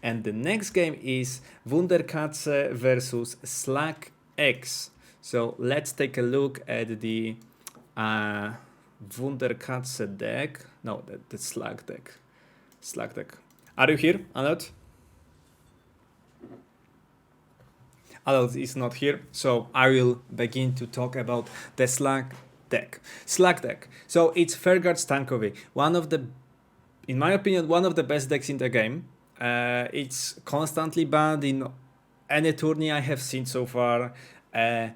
And the next game is WunderKatze versus Slacx. So let's take a look at the WunderKatze deck. No, the Slacx deck. Slacx deck. Are you here, Alot? Alot is not here, so I will begin to talk about the Slacx deck. Slacx deck. So it's WunderKatze2, one of the, in my opinion, one of the best decks in the game. It's constantly banned in any tourney I have seen so far. And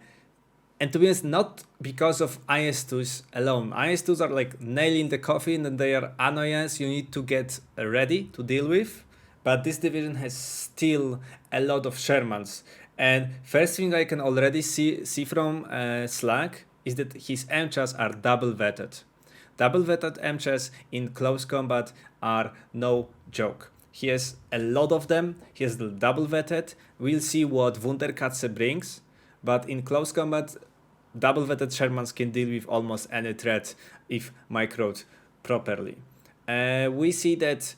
to be honest, not because of IS2s alone. IS2s are like nailing the coffin and they are annoyance you need to get ready to deal with. But this division has still a lot of Shermans. And first thing I can already see from Slacx is that his M-chas are double vetted. Double vetted M-chas in close combat are no joke. He has a lot of them. He has the double vetted. We'll see what WunderKatze brings. But in close combat, double vetted Shermans can deal with almost any threat if microed properly. We see that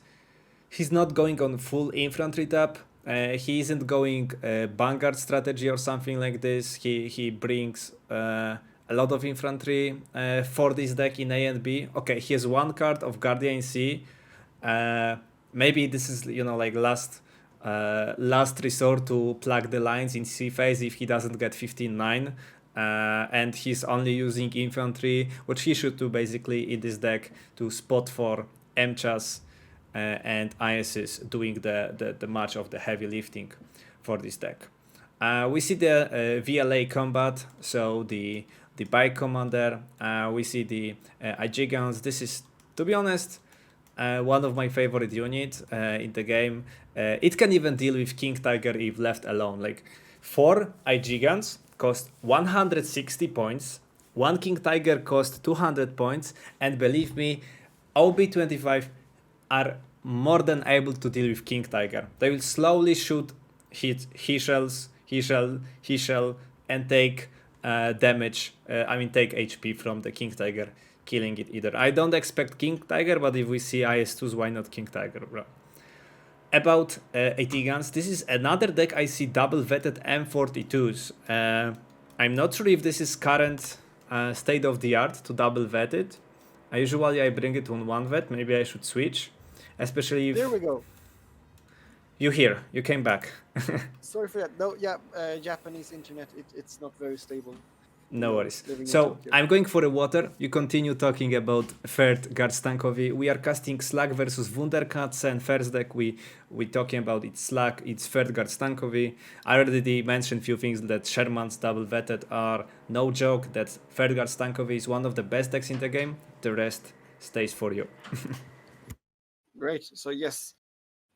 he's not going on full infantry tab. He isn't going vanguard strategy or something like this. He brings a lot of infantry for this deck in A and B. Okay, he has one card of Guardian C. Maybe this is like last resort to plug the lines in C phase if he doesn't get 15-9. And he's only using infantry, which he should do basically in this deck to spot for M-chas and ISs doing the much of the heavy lifting for this deck. We see the VLA combat, so the bike commander. We see the iGigants. This is, to be honest, one of my favorite units in the game. It can even deal with King Tiger if left alone. Like 4 iGigants cost 160 points, 1 King Tiger cost 200 points, and believe me, OB25 are more than able to deal with King Tiger. They will slowly shoot he shall, and take damage, take HP from the King Tiger, killing it either. I don't expect King Tiger, but if we see IS2s, why not King Tiger, bro? About AT-Guns, this is another deck I see double vetted M42s. I'm not sure if this is current state of the art to double vet it. Usually I bring it on one vet, maybe I should switch. Especially if... There we go. You came back. Sorry for that. No, yeah, Japanese internet, it's not very stable. No worries. So I'm going for a water. You continue talking about WunderKatze2. We are casting Slacx versus WunderKatze, and first deck we talking about it's Slacx, it's WunderKatze2. I already mentioned a few things that Sherman's double vetted are no joke. That WunderKatze2 is one of the best decks in the game. The rest stays for you. Great. So yes,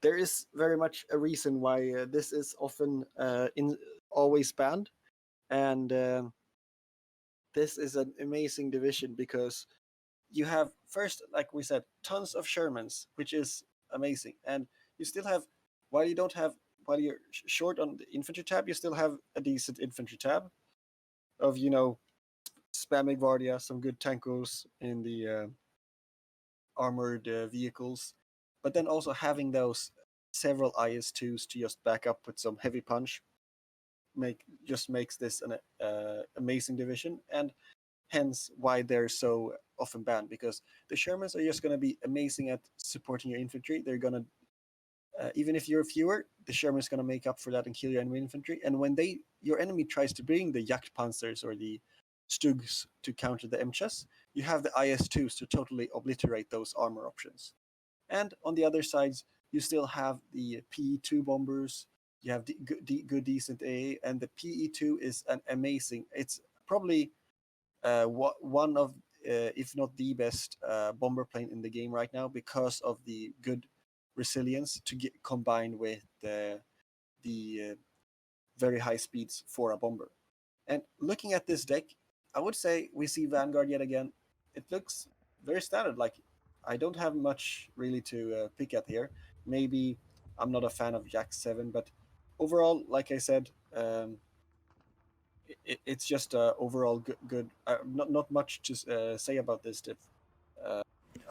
there is very much a reason why this is often always banned, and this is an amazing division because you have, first, like we said, tons of Shermans, which is amazing, and you still have, while you're short on the infantry tab, you still have a decent infantry tab of spamming Vardia, some good tankos in the armored vehicles, but then also having those several IS2s to just back up with some heavy punch makes this an amazing division, and hence why they're so often banned, because the Shermans are just going to be amazing at supporting your infantry. They're going to, even if you're fewer, the Sherman is going to make up for that and kill your enemy infantry. And when your enemy tries to bring the Jagdpanzers or the Stugs to counter the M-chas, you have the IS2s to totally obliterate those armor options. And on the other sides, you still have the PE2 bombers. You have good decent AA, and the PE2 is an amazing. It's probably one of, if not the best, bomber plane in the game right now because of the good resilience to get combined with the very high speeds for a bomber. And looking at this deck, I would say we see Vanguard yet again. It looks very standard. Like, I don't have much really to pick at here. Maybe I'm not a fan of Jack 7, but overall, like I said, it's just overall good. Not much to say about this diff.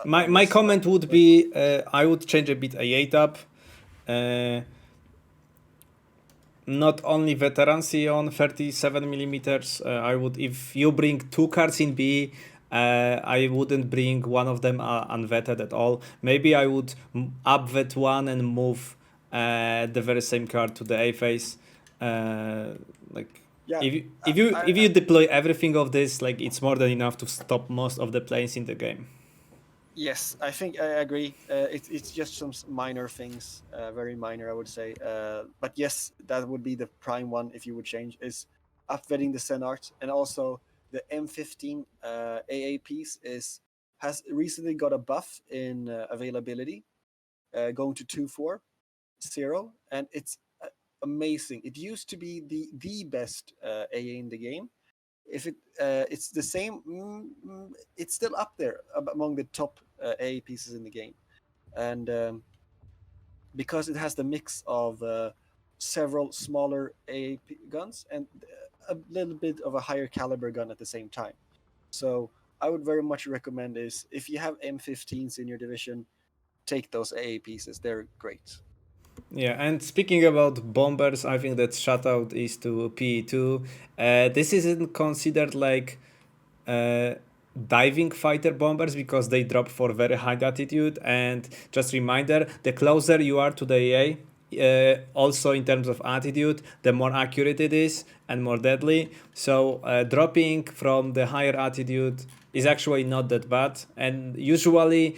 My comment would be I would change a bit A8 up. not only veterancy on 37 millimeters. I would, if you bring two cards in B, I wouldn't bring one of them unvetted at all. Maybe I would upvet one and move the very same card to the A phase. Like Yeah, if you deploy everything of this, like it's more than enough to stop most of the planes in the game. yes, I think I agree. It's just some minor things, very minor, I would say. But yes, that would be the prime one if you would change is upvetting the Senart, and also the M15 AA piece has recently got a buff in availability, going to 240, and it's amazing. It used to be the best AA in the game. If it's the same, it's still up there among the top A pieces in the game, and because it has the mix of several smaller A guns and a little bit of a higher caliber gun at the same time. So I would very much recommend is if you have M15s in your division, take those AA pieces. They're great. Yeah, and speaking about bombers, I think that shoutout is to PE2. This isn't considered like uh, diving fighter bombers because they drop for very high altitude. And just reminder, the closer you are to the EA, also in terms of attitude, the more accurate it is and more deadly. So dropping from the higher altitude is actually not that bad, and usually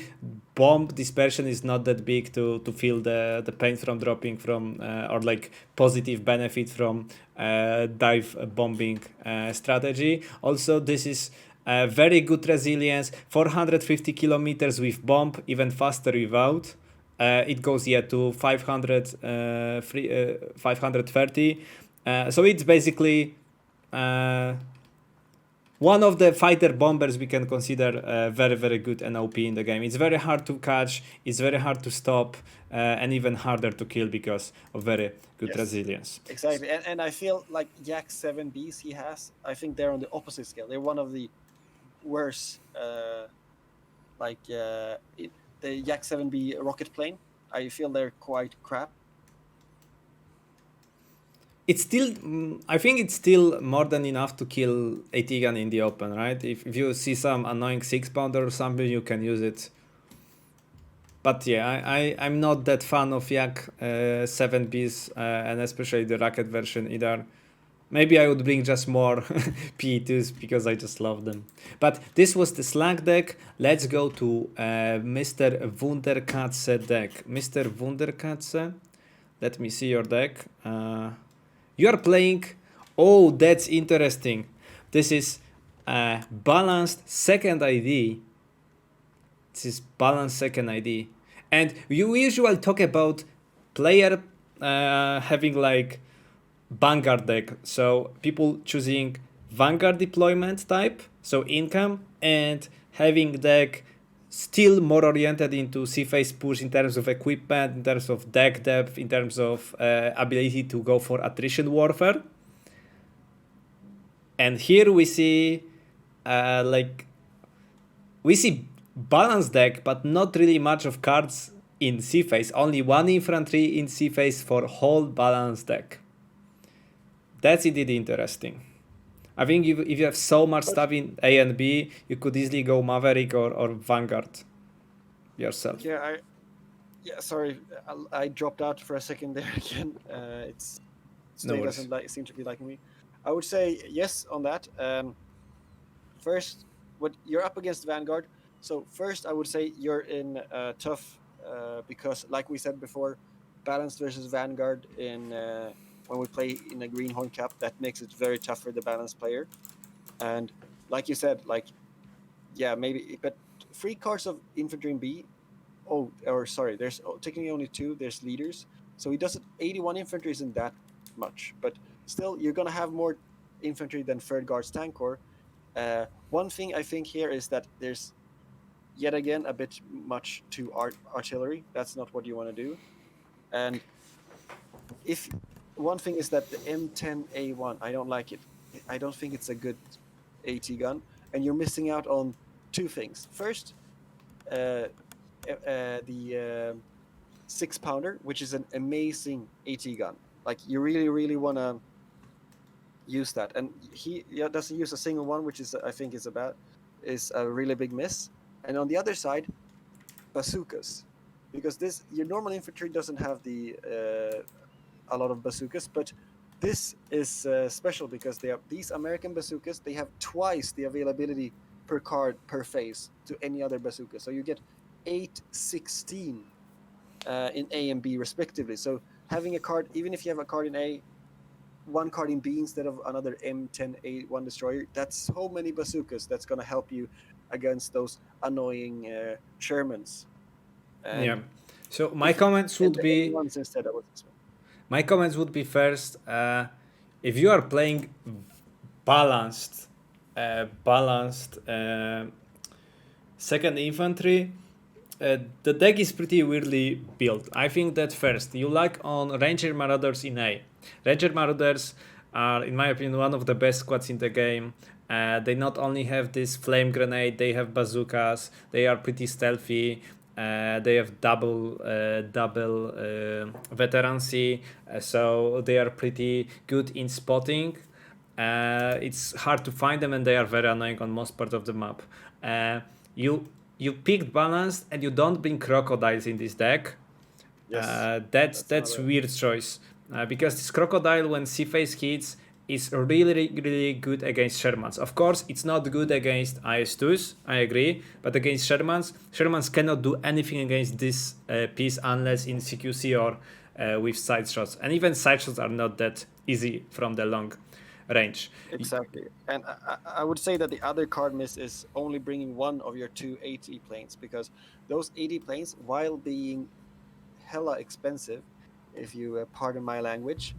bomb dispersion is not that big to feel the pain from dropping from or like positive benefit from dive bombing strategy. Also, this is very good resilience, 450 kilometers with bomb, even faster without. It goes to 530. So it's basically one of the fighter bombers we can consider very, very good NOP in the game. It's very hard to catch, it's very hard to stop, and even harder to kill because of very good resilience. Exactly, and I feel like Yak 7Bs he has, I think they're on the opposite scale. They're one of the worst, the Yak 7B rocket plane. I feel they're quite crap. It's still, I think it's still more than enough to kill a Tigan in the open, right? If you see some annoying 6-pounder or something, you can use it. But yeah, I'm not that fan of Yak 7Bs and especially the racket version either. Maybe I would bring just more PE2s because I just love them. But this was the Slacx deck. Let's go to Mr. WunderKatze deck. Mr. WunderKatze, let me see your deck. You are playing. Oh, that's interesting. This is balanced second ID. This is balanced second ID. And you usually talk about player having like Vanguard deck. So people choosing Vanguard deployment type, so income, and having deck still more oriented into C-phase push in terms of equipment, in terms of deck depth, in terms of ability to go for attrition warfare. And here we see we see balanced deck, but not really much of cards in C-phase. Only one infantry in C-phase for whole balanced deck. That's indeed interesting. I think if you have so much stuff in A and B, you could easily go Maverick or Vanguard yourself. Sorry, I dropped out for a second there again. Stay doesn't seem to be liking me. I would say yes on that. First, what you're up against Vanguard. So first, I would say you're in tough because, like we said before, balanced versus Vanguard in when we play in a Greenhorn Cup, that makes it very tough for the balanced player. And like you said, maybe, but 3 cards of infantry in B. Oh, or sorry, there's technically only 2. There's leaders, so he doesn't. 81 infantry isn't that much, but still, you're gonna have more infantry than third guards tank corps. One thing I think here is that there's yet again a bit much to artillery. That's not what you want to do. And if one thing is that the M10A1, I don't like it. I don't think it's a good AT gun, and you're missing out on 2 things. First, the 6-pounder, which is an amazing AT gun. Like you really want to use that, and he doesn't use a single one, which is I think is a really big miss. And on the other side, bazookas, because this your normal infantry doesn't have the a lot of bazookas, but this is special because they have these American bazookas. They have twice the availability per card per phase to any other bazooka. So you get 8, 16 in A and B respectively. So having a card, even if you have a card in A, one card in B instead of another M10A1 destroyer, that's so many bazookas that's going to help you against those annoying Shermans. And Yeah. So my comments would be ones instead. my comments would be first, if you are playing balanced, second infantry, the deck is pretty weirdly built. I think that first you like on Ranger Marauders in A. Ranger Marauders are, in my opinion, one of the best squads in the game. They not only have this flame grenade, they have bazookas. They are pretty stealthy. They have double veterancy, so they are pretty good in spotting. It's hard to find them, and they are very annoying on most part of the map. You picked balanced, and you don't bring crocodiles in this deck. Yes, That's weird choice, because this crocodile, when C-phase hits, is really good against Shermans. Of course, it's not good against IS-2s, I agree, but against Shermans cannot do anything against this piece unless in CQC or with side shots. And even side shots are not that easy from the long range. Exactly. And I would say that the other card miss is only bringing one of your two AT planes, because those AT planes, while being hella expensive, if you pardon my language,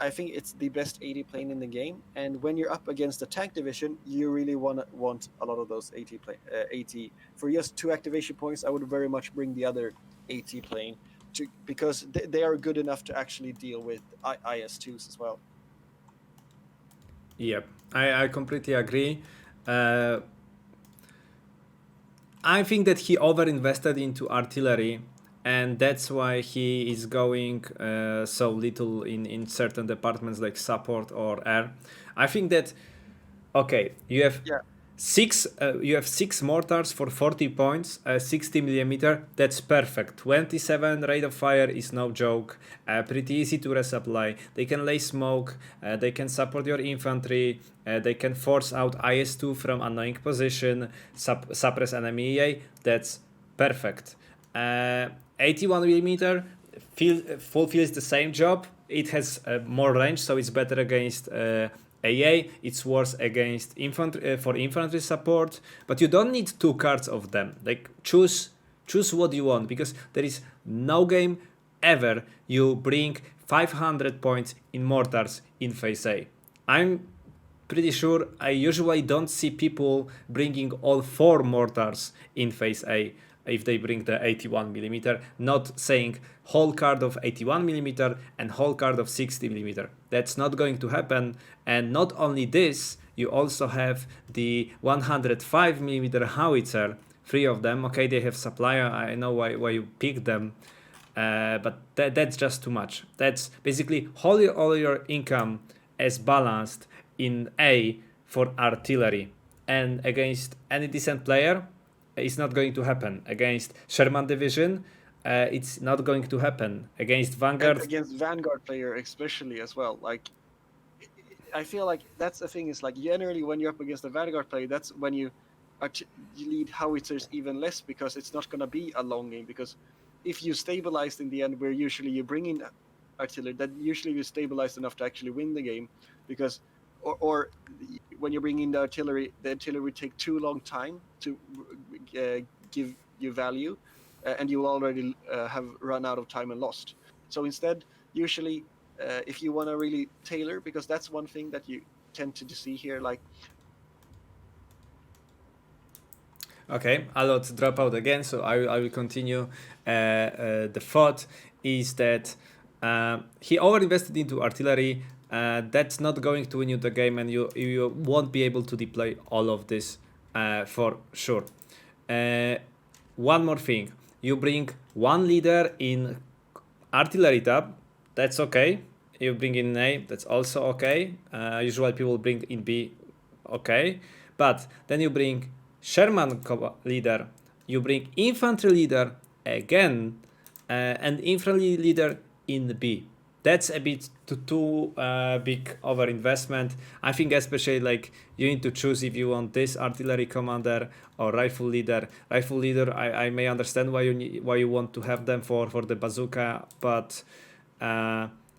I think it's the best AT plane in the game. And when you're up against the tank division, you really want a lot of those AT. For just 2 activation points, I would very much bring the other AT plane because they are good enough to actually deal with IS-2s as well. Yep, I completely agree. I think that he overinvested into artillery, and that's why he is going so little in certain departments like support or air. I think that, okay, you have six mortars for 40 points, 60 millimeter. That's perfect. 27 rate of fire is no joke. Pretty easy to resupply. They can lay smoke. They can support your infantry. They can force out IS-2 from annoying position. Suppress enemy EA. That's perfect. 81 millimeter fulfills the same job. It has more range, so it's better against AA. It's worse against infantry for infantry support. But you don't need 2 cards of them. Like choose what you want, because there is no game ever you bring 500 points in mortars in phase A. I'm pretty sure I usually don't see people bringing all 4 mortars in phase A if they bring the 81mm, not saying whole card of 81mm and whole card of 60mm. That's not going to happen. And not only this, you also have the 105mm howitzer, 3 of them. Okay, they have supply, I know why you picked them, but that's just too much. That's basically all your income as balanced in A for artillery, and against any decent player, it's not going to happen. Against Sherman division, it's not going to happen. Against Vanguard, and against Vanguard player especially as well. Like, I feel like that's the thing, is like generally when you're up against a Vanguard player, that's when you lead howitzers even less, because it's not going to be a long game. Because if you stabilized in the end, where usually you bring in artillery, that usually you stabilized enough to actually win the game, because or when you bring in the artillery will take too long time to give you value, and you will already have run out of time and lost. So instead, usually, if you want to really tailor, because that's one thing that you tend to see here, like. Okay, I'll not drop out again, so I will continue. The thought is that he overinvested into artillery. That's not going to win you the game, and you won't be able to deploy all of this for sure. One more thing. You bring one leader in artillery tab, that's okay. You bring in A, that's also okay. Usually people bring in B, okay. But then you bring Sherman leader, you bring infantry leader again, and infantry leader in B. That's a bit too big over investment. I think especially like you need to choose if you want this artillery commander or rifle leader. Rifle leader, I may understand why you want to have them for the bazooka, but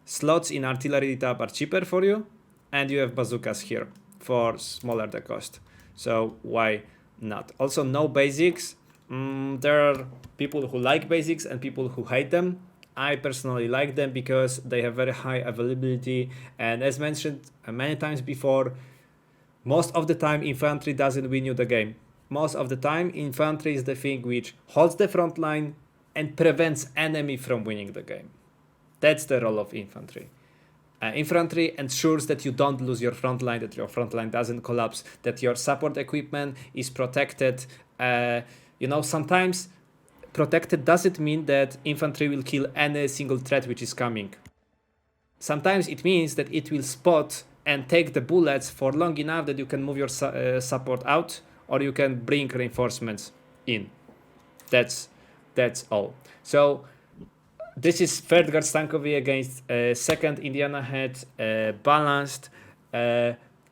slots in artillery tab are cheaper for you, and you have bazookas here for smaller the cost. So why not? Also, no basics. There are people who like basics and people who hate them. I personally like them because they have very high availability, and as mentioned many times before, most of the time infantry doesn't win you the game. Most of the time infantry is the thing which holds the front line and prevents enemy from winning the game. That's the role of infantry. Infantry ensures that you don't lose your front line, that your front line doesn't collapse, that your support equipment is protected. Sometimes protected doesn't mean that infantry will kill any single threat which is coming. Sometimes it means that it will spot and take the bullets for long enough that you can move your support out, or you can bring reinforcements in. That's all. So this is third guard Stankovi against second Indianahead, balanced.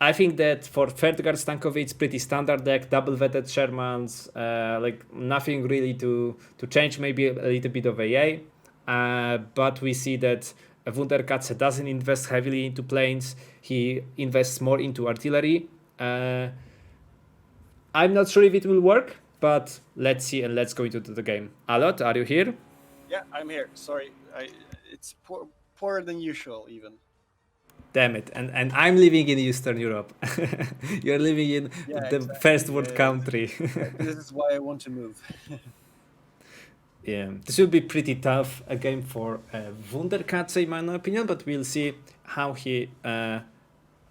I think that for third guard Stankovi it's pretty standard deck, double vetted Shermans, like nothing really to change, maybe a little bit of AA. But we see that WunderKatze doesn't invest heavily into planes, he invests more into artillery. I'm not sure if it will work, but let's see and let's go into the game. Alot, are you here? Yeah, I'm here. Sorry, it's poorer than usual even. Damn it. And I'm living in Eastern Europe. You're living in the exactly. first world country. This is why I want to move. Yeah, this will be pretty tough a game for WunderKatze in my opinion, but we'll see how he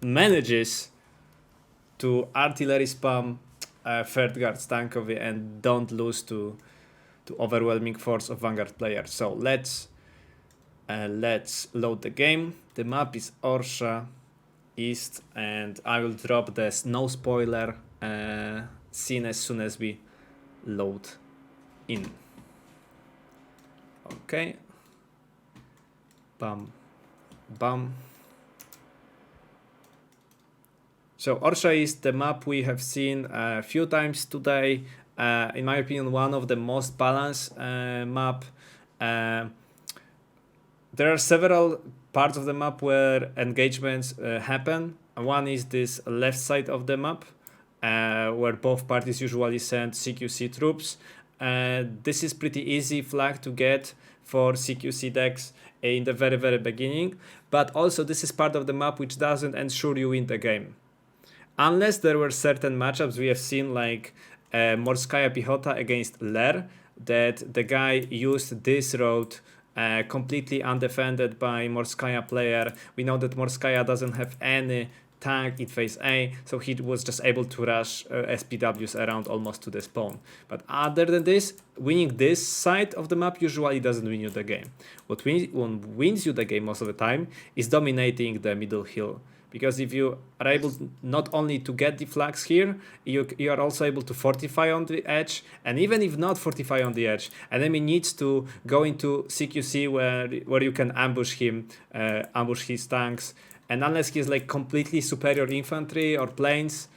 manages to artillery spam third guard Stankovi and don't lose to overwhelming force of Vanguard players. So let's load the game. The map is Orsha East, and I will drop the no spoiler scene as soon as we load in. Okay. Bam. Bam. So Orsha is the map we have seen a few times today. In my opinion, one of the most balanced map. There are several parts of the map where engagements happen. One is this left side of the map, where both parties usually send CQC troops. This is pretty easy flag to get for CQC decks in the very, very beginning. But also this is part of the map which doesn't ensure you win the game. Unless there were certain matchups we have seen, like Morskaya Pichota against Ler, that the guy used this road completely undefended by Morskaya player. We know that Morskaya doesn't have any tank in phase A, so he was just able to rush SPWs around almost to the spawn. But other than this, winning this side of the map usually doesn't win you the game. What wins you the game most of the time is dominating the middle hill. Because if you are able not only to get the flags here, you are also able to fortify on the edge. And even if not fortify on the edge, enemy needs to go into CQC where you can ambush him, ambush his tanks. And unless he's like completely superior infantry or planes,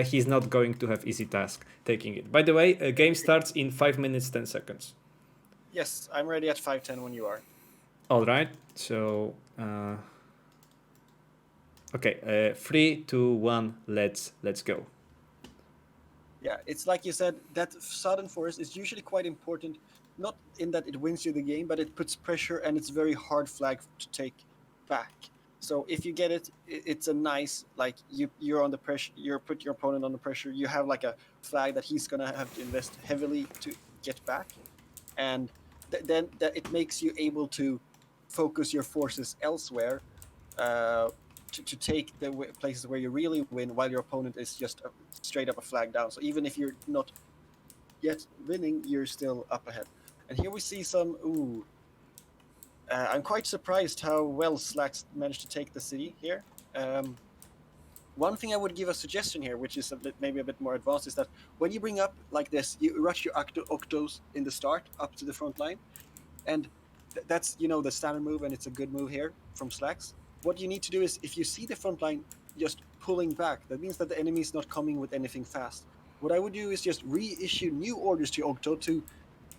he's not going to have easy task taking it. By the way, a game starts in 5 minutes, 10 seconds. Yes, I'm ready at 5:10 when you are. All right, so... Okay, 3, 2, 1, let's go. Yeah, it's like you said, that sudden force is usually quite important, not in that it wins you the game, but it puts pressure and it's very hard flag to take back. So if you get it, it's a nice, like you're on the pressure, you put your opponent on the pressure, you have like a flag that he's gonna have to invest heavily to get back, and then it makes you able to focus your forces elsewhere. To take the places where you really win, while your opponent is just straight up a flag down. So even if you're not yet winning, you're still up ahead. And here we see some, I'm quite surprised how well Slacx managed to take the city here. One thing I would give a suggestion here, which is maybe a bit more advanced, is that when you bring up like this, you rush your octos in the start up to the front line, and that's the standard move, and it's a good move here from Slacx. What you need to do is, if you see the front line just pulling back, that means that the enemy is not coming with anything fast. What I would do is just reissue new orders to Octo to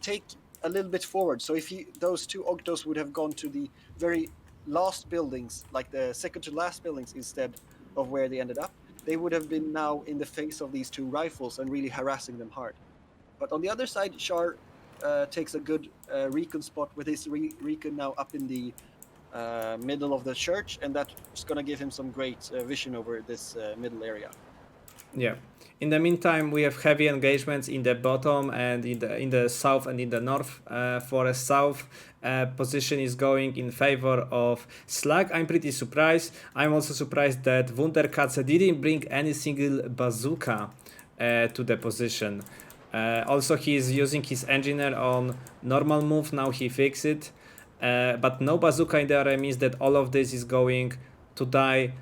take a little bit forward. So if those two Octos would have gone to the very last buildings, like the second to last buildings, instead of where they ended up, they would have been now in the face of these two rifles and really harassing them hard. But on the other side, Char takes a good recon spot with his recon now up in the middle of the church, and that's going to give him some great vision over this middle area. Yeah. In the meantime, we have heavy engagements in the bottom and in the south and in the north. For a south position is going in favor of Slacx. I'm pretty surprised. I'm also surprised that WunderKatze didn't bring any single bazooka to the position. Also, he is using his engineer on normal move. Now he fixed it. But no bazooka in the area means that all of this is going to die,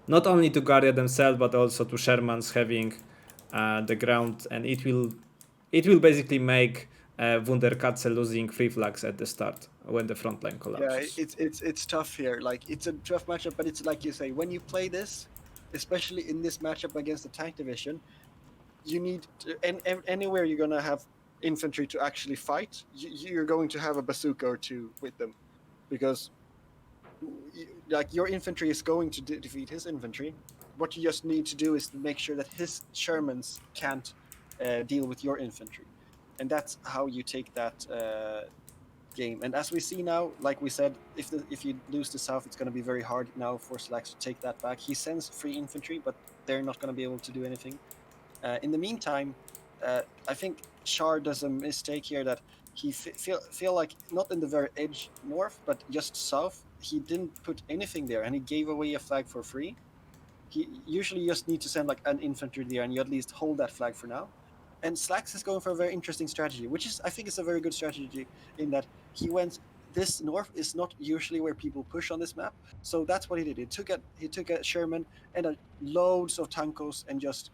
not only to Guardia themselves, but also to Shermans having the ground, and it will basically make WunderKatze losing 3 flags at the start when the front line collapses. Yeah, it's tough here. Like, it's a tough matchup, but it's like you say, when you play this, especially in this matchup against the tank division, you need to, and anywhere you're gonna have infantry to actually fight, you're going to have a bazooka or two with them, because like your infantry is going to defeat his infantry. What you just need to do is to make sure that his Shermans can't deal with your infantry, and that's how you take that game. And as we see now, like we said, if you lose the south, it's going to be very hard now for Slacx to take that back. He sends free infantry, but they're not going to be able to do anything. In the meantime, I think Char does a mistake here, that he feel like not in the very edge north, but just south. He didn't put anything there, and he gave away a flag for free. He usually just need to send like an infantry there, and you at least hold that flag for now. And Slacx is going for a very interesting strategy, which is, I think, is a very good strategy, in that he went, this north is not usually where people push on this map, so that's what he did. He took a Sherman and loads of tankos and just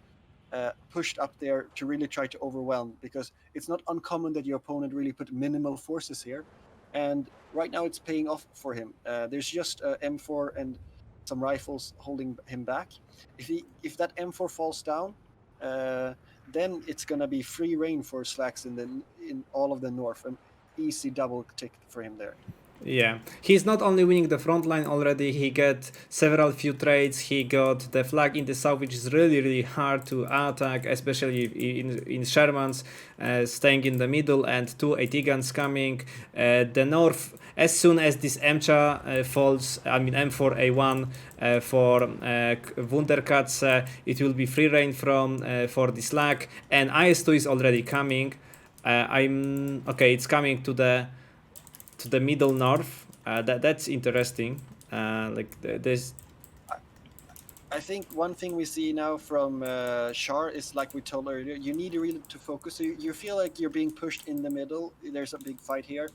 pushed up there to really try to overwhelm, because it's not uncommon that your opponent really put minimal forces here, and right now it's paying off for him. There's just M4 and some rifles holding him back. If that M4 falls down, then it's gonna be free reign for Slacx in all of the north, an easy double tick for him there. Yeah, he's not only winning the front line already, he got several few trades. He got the flag in the south, which is really hard to attack, especially in Shermans, staying in the middle, and 2 AT guns coming. The north, as soon as this MCHA falls, I mean M4A1 for WunderKatze, it will be free reign for the Slacx, and IS2 is already coming. It's coming to the middle north. That's interesting. There's. I think one thing we see now from Char is, like we told earlier, you need really to focus. So you feel like you're being pushed in the middle. There's a big fight here.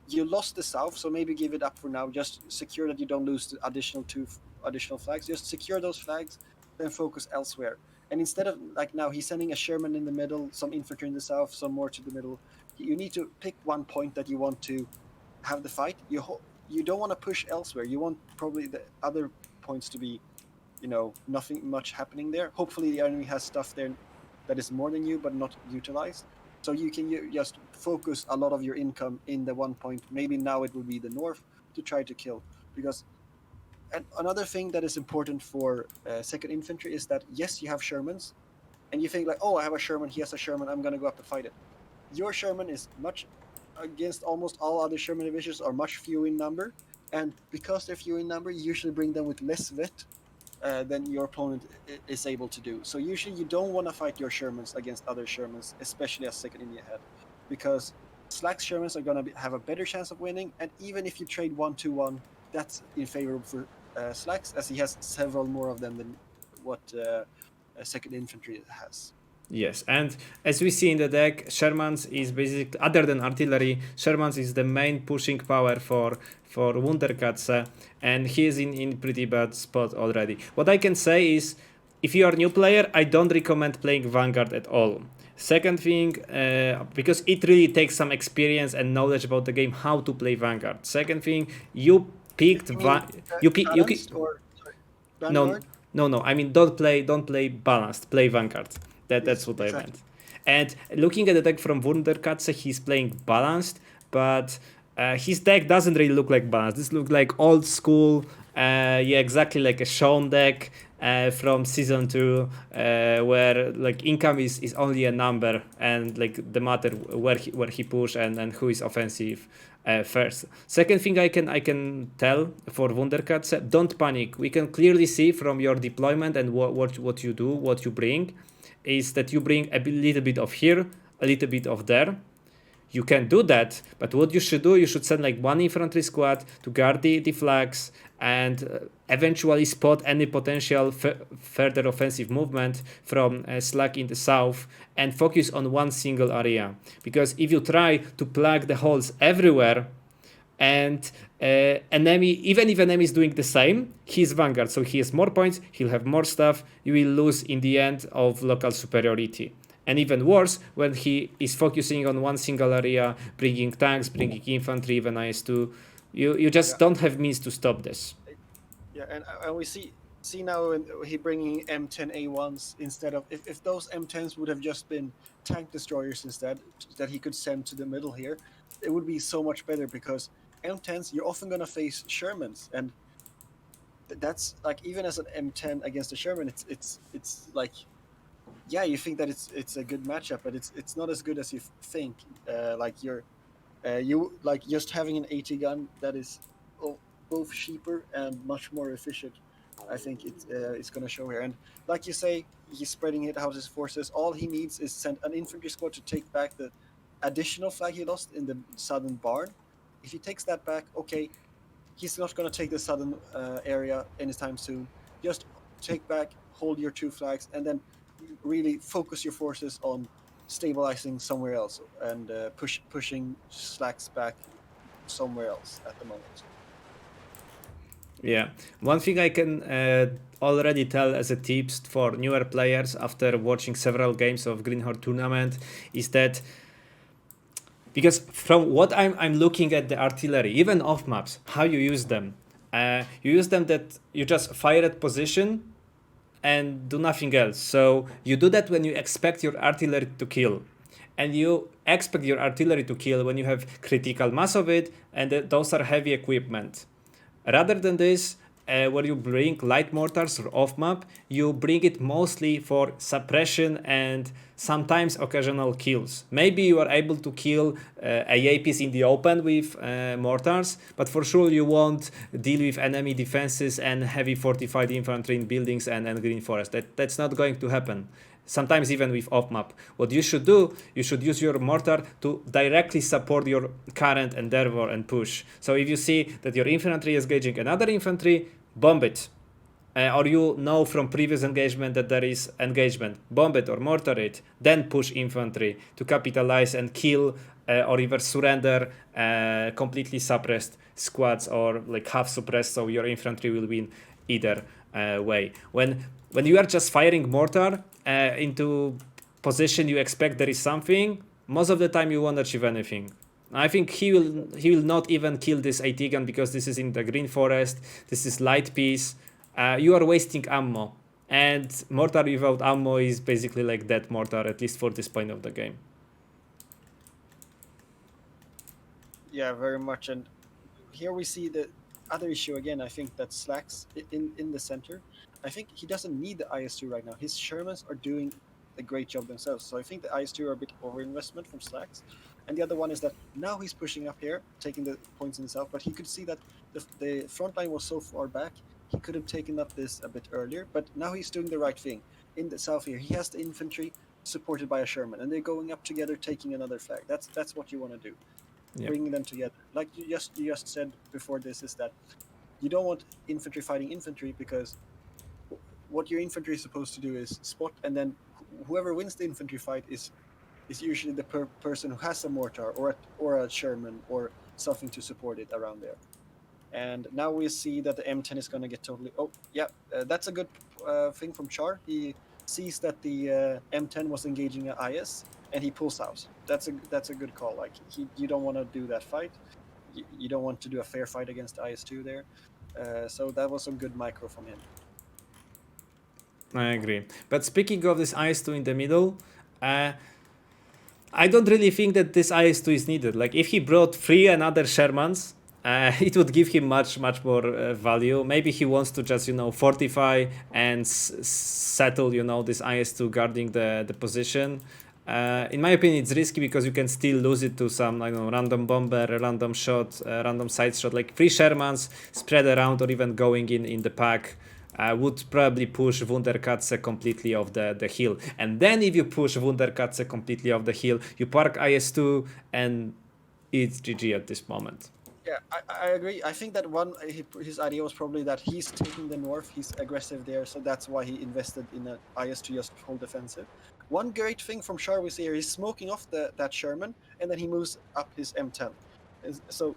You lost the south, so maybe give it up for now. Just secure that you don't lose the two additional flags. Just secure those flags, then focus elsewhere. And instead of, like now, he's sending a Sherman in the middle, some infantry in the south, some more to the middle. You need to pick one point that you want to have the fight. You don't want to push elsewhere. You want probably the other points to be, nothing much happening there. Hopefully the enemy has stuff there that is more than you, but not utilized. So you can just focus a lot of your income in the one point. Maybe now it will be the north to try to kill. Because another thing that is important for second infantry is that, yes, you have Shermans, and you think like, oh, I have a Sherman, he has a Sherman, I'm going to go up and fight it. Your Sherman is much against almost all other Sherman divisions are much fewer in number, and because they're fewer in number, you usually bring them with less vet than your opponent is able to do. So usually you don't want to fight your Shermans against other Shermans, especially as second Indianahead, because Slacx Shermans are going to have a better chance of winning, and even if you trade 1-2-1, that's in favor for Slacx, as he has several more of them than what second infantry has. Yes, and as we see in the deck, Sherman's is basically, other than artillery, Sherman's is the main pushing power for WunderKatze, and he is in pretty bad spot already. What I can say is, if you are a new player, I don't recommend playing Vanguard at all. Second thing, because it really takes some experience and knowledge about the game how to play Vanguard. Second thing, you picked You mean you balanced or sorry, no, Vanguard? no. I mean, don't play balanced. Play Vanguard. That's Yes, what I exactly. meant. And looking at the deck from WunderKatze, he's playing balanced, but his deck doesn't really look like balanced. This looks like old school. Yeah, exactly like a Sean deck from season 2, where like income is only a number, and like the matter where he push and who is offensive first. Second thing I can tell for WunderKatze, don't panic. We can clearly see from your deployment and what you do, what you bring, is that you bring a little bit of here, a little bit of there. You can do that, but what you should do, you should send like one infantry squad to guard the flags and eventually spot any potential further offensive movement from Slacx in the south and focus on one single area. Because if you try to plug the holes everywhere, and enemy, even if enemy is doing the same, he's vanguard, so he has more points, he'll have more stuff, you will lose in the end of local superiority. And even worse, when he is focusing on one single area, bringing tanks, bringing infantry, even IS2, you just Yeah, don't have means to stop this. yeah, and we see now he bringing M10 A1s instead of if those M10s would have just been tank destroyers instead that he could send to the middle here, it would be so much better because M10s you're often gonna face Shermans and that's like even as an M10 against a Sherman, it's like yeah, you think that it's a good matchup, but it's not as good as you think. Like you like just having an AT gun that is both cheaper and much more efficient. I think it's going to show here. And like you say, he's spreading it out his forces. All he needs is send an infantry squad to take back the additional flag he lost in the southern barn. If he takes that back, okay, he's not going to take the southern area anytime soon. Just take back, hold your two flags, and then really focus your forces on stabilizing somewhere else and pushing Slacks back somewhere else at the moment. Yeah, one thing I can already tell as a tips for newer players after watching several games of Greenhorn tournament is that, because from what I'm looking at the artillery, even off maps, how you use them, you use them that you just fire at position and do nothing else. So you do that when you expect your artillery to kill, and you expect your artillery to kill when you have critical mass of it, and those are heavy equipment. Rather than this, where you bring light mortars or off map, you bring it mostly for suppression and sometimes occasional kills. Maybe you are able to kill AAPs in the open with mortars, but for sure you won't deal with enemy defenses and heavy fortified infantry in buildings and green forest. That's not going to happen. Sometimes even with off map. What you should do, you should use your mortar to directly support your current endeavor and push. So if you see that your infantry is engaging another infantry, bomb it. Or you know from previous engagement that there is engagement, bomb it or mortar it, then push infantry to capitalize and kill or either surrender completely suppressed squads or like half suppressed, so your infantry will win either way. When you are just firing mortar into position you expect there is something, most of the time you won't achieve anything. I think he will not even kill this AT gun because this is in the green forest. This is light piece. You are wasting ammo, and mortar without ammo is basically like dead mortar, at least for this point of the game. Yeah, very much. And here we see the other issue again. I think that Slacks in the center. I think he doesn't need the IS2 right now. His Shermans are doing a great job themselves. So I think the IS2 are a bit overinvestment from Slacks. And the other one is that now he's pushing up here, taking the points in the south. But he could see that the front line was so far back, he could have taken up this a bit earlier. But now he's doing the right thing. In the south here, he has the infantry supported by a Sherman, and they're going up together, taking another flag. That's what you want to do, Yeah. bringing them together. Like you just said before this is that you don't want infantry fighting infantry because what your infantry is supposed to do is spot and then whoever wins the infantry fight is usually the person who has a mortar or a Sherman or something to support it around there. And now we see that the M10 is going to get totally. Oh, yeah, that's a good thing from Char. He sees that the M10 was engaging a IS, and he pulls out. That's a good call. Like you don't want to do that fight. You don't want to do a fair fight against IS2 there. So that was some good micro from him. I agree. But speaking of this IS2 in the middle, I don't really think that this IS2 is needed. Like if he brought 3 another Shermans, it would give him much more value. Maybe he wants to just fortify and settle this IS2 guarding the position. In my opinion, it's risky because you can still lose it to some random bomber, random shot, random side shot. Like 3 Shermans spread around or even going in the pack would probably push WunderKatze completely off the hill. And then if you push WunderKatze completely off the hill, you park IS2 and it's GG at this moment. Yeah, I agree. I think that his idea was probably that he's taking the north, he's aggressive there, so that's why he invested in an IS to just hold defensive. One great thing from Char we see here, he's smoking off that Sherman, and then he moves up his M10. So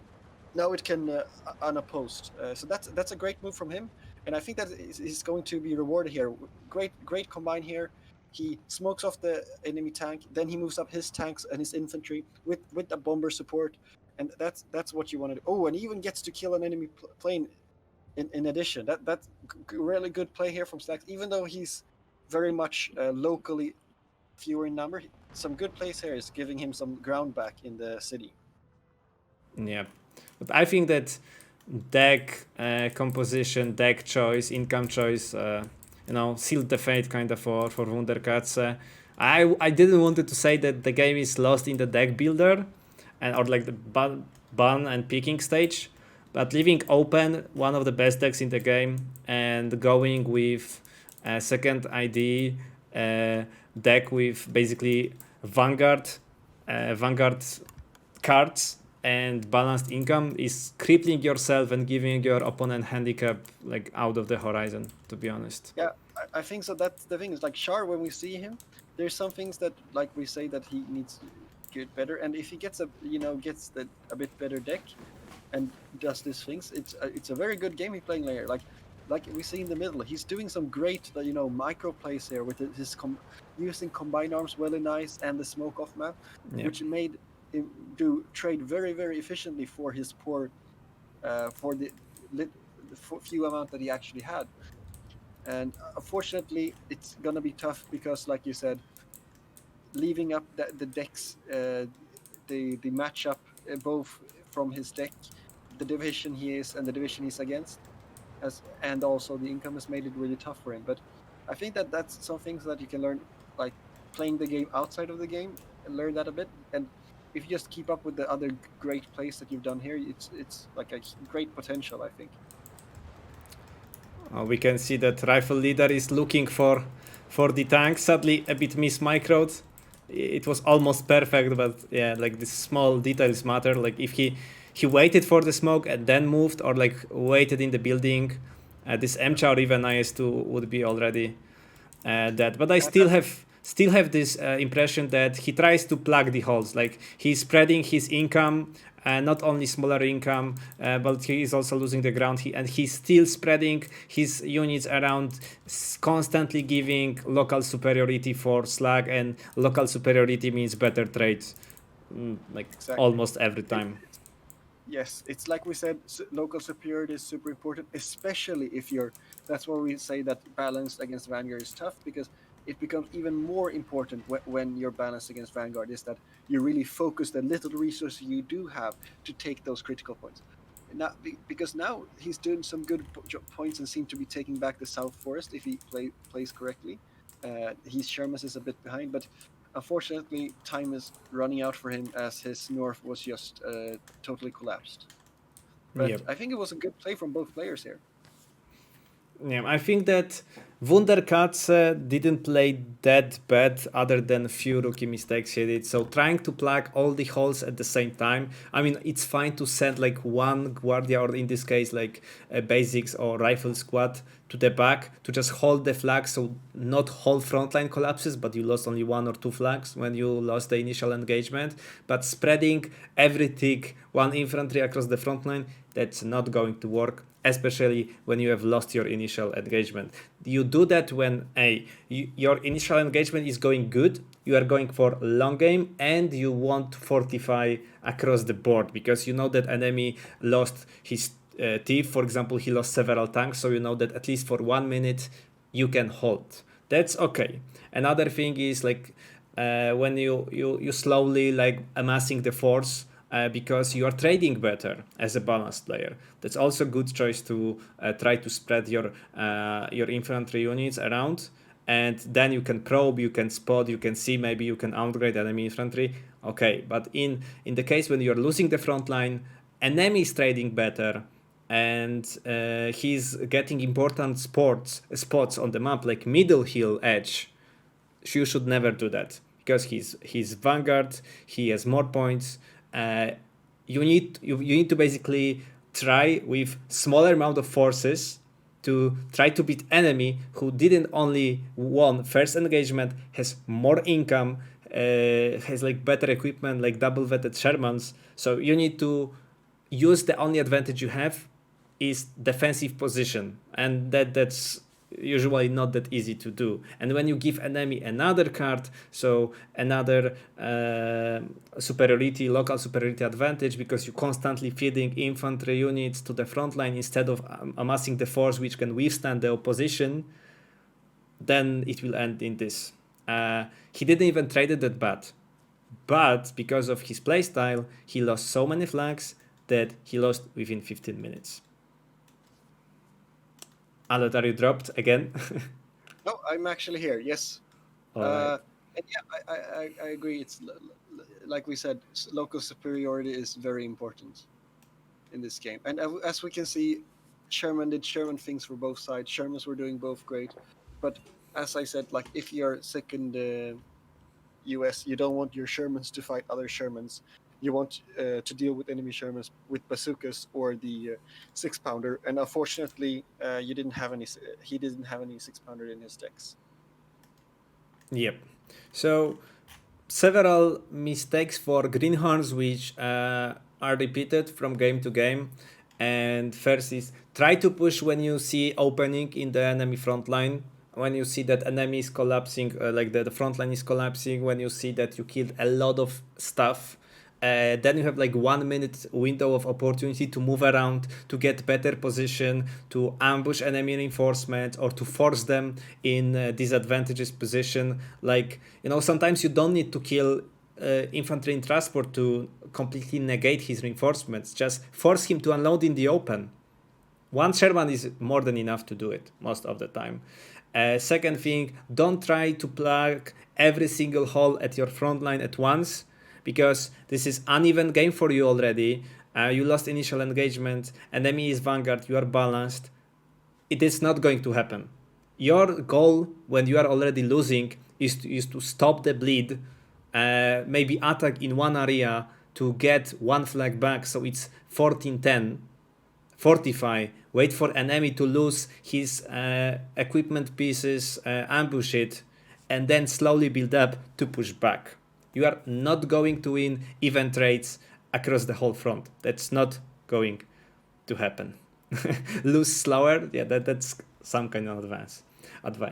now it can unopposed. So that's a great move from him, and I think that he's going to be rewarded here. Great combine here. He smokes off the enemy tank, then he moves up his tanks and his infantry with a bomber support, and that's what you want to do. Oh, and he even gets to kill an enemy plane. In addition, that's really good play here from Slacx. Even though he's very much locally fewer in number, some good plays here is giving him some ground back in the city. Yeah, but I think that deck composition, deck choice, income choice, sealed the fate kind of for WunderKatze. I didn't want to say that the game is lost in the deck builder or like the ban and picking stage, but leaving open one of the best decks in the game and going with a second ID deck with basically Vanguard cards and balanced income is crippling yourself and giving your opponent handicap like out of the horizon, to be honest. Yeah, I think so. That's the thing. Is like Char, when we see him, there's some things that like we say that he needs to get better, and if he gets a bit better deck and does these things, it's a very good game he's playing later. Like we see in the middle, he's doing some great micro plays here with his using combined arms really nice and the smoke off map, which made him do trade very efficiently for his poor for the few amount that he actually had. And unfortunately, it's gonna be tough because, like you said, leaving up the decks, the matchup both from his deck, the division he is and the division he's against, and also the income has made it really tough for him. But I think that that's some things that you can learn, like playing the game outside of the game, and learn that a bit. And if you just keep up with the other great plays that you've done here, it's like a great potential, I think. We can see that Rifle Leader is looking for the tank. Sadly, a bit mismicroed. It was almost perfect, but yeah, like the small details matter. Like if he waited for the smoke and then moved, or like waited in the building, this MCHA or even IS2 would be already dead. But I still have this impression that he tries to plug the holes. Like he's spreading his income, not only smaller income, but he is also losing the ground. He's still spreading his units around, constantly giving local superiority for Slacx, and local superiority means better trades, almost every time. Yes, it's like we said, local superiority is super important, especially if you're. That's why we say that balanced against Vanguard is tough, because it becomes even more important when you're balanced against Vanguard, is that you really focus the little resources you do have to take those critical points. Now, because now he's doing some good points and seem to be taking back the South Forest if he plays correctly. His Shermas is a bit behind, but unfortunately, time is running out for him as his north was just totally collapsed. But I think it was a good play from both players here. Yeah, I think that WunderKatze didn't play that bad other than a few rookie mistakes he did. So trying to plug all the holes at the same time. I mean, it's fine to send like one Guardia or in this case like a basics or rifle squad to the back to just hold the flag so not whole frontline collapses, but you lost only one or two flags when you lost the initial engagement. But spreading everything, one infantry across the front line, that's not going to work, especially when you have lost your initial engagement. You do that when your initial engagement is going good, you are going for long game, and you want to fortify across the board because you know that enemy lost his thief, for example, he lost several tanks, so you know that at least for 1 minute you can hold. That's okay. Another thing is like when you slowly like amassing the force because you are trading better as a balanced player. That's also a good choice to try to spread your infantry units around, and then you can probe, you can spot, you can see, maybe you can upgrade enemy infantry. Okay, but in the case when you're losing the front line, enemy is trading better, and he's getting important spots on the map like middle hill edge. You should never do that because he's vanguard, he has more points. You need to basically try with smaller amount of forces to try to beat enemy who didn't only won first engagement, has more income, has like better equipment like double vetted Shermans. So you need to use the only advantage you have is defensive position, and that's usually not that easy to do. And when you give enemy another card, so another superiority, local superiority advantage, because you're constantly feeding infantry units to the front line instead of amassing the force which can withstand the opposition, then it will end in this. He didn't even trade it that bad, but because of his playstyle, he lost so many flags that he lost within 15 minutes. Alet, are you dropped again? No, I'm actually here. Yes. All right. And yeah, I agree. It's like we said, local superiority is very important in this game. And as we can see, Sherman did Sherman things for both sides. Shermans were doing both great, but as I said, like if you're second US, you don't want your Shermans to fight other Shermans. You want to deal with enemy Shermans with bazookas or the 6-pounder. And unfortunately, you didn't have any. He didn't have any 6-pounder in his decks. Yep. So several mistakes for Greenhorns which are repeated from game to game. And first is try to push when you see opening in the enemy front line. When you see that enemy is collapsing, like the front line is collapsing, when you see that you killed a lot of stuff, then you have like 1 minute window of opportunity to move around, to get better position, to ambush enemy reinforcements, or to force them in disadvantageous position. Like, sometimes you don't need to kill infantry in transport to completely negate his reinforcements. Just force him to unload in the open. One Sherman is more than enough to do it most of the time. Second thing, don't try to plug every single hole at your front line at once, because this is uneven game for you already. You lost initial engagement, enemy is vanguard, you are balanced. It is not going to happen. Your goal when you are already losing is to stop the bleed, maybe attack in one area to get one flag back, so it's 14-10. Fortify, wait for enemy to lose his equipment pieces, ambush it, and then slowly build up to push back. You are not going to win even trades across the whole front. That's not going to happen. Lose slower, yeah, that's some kind of advice.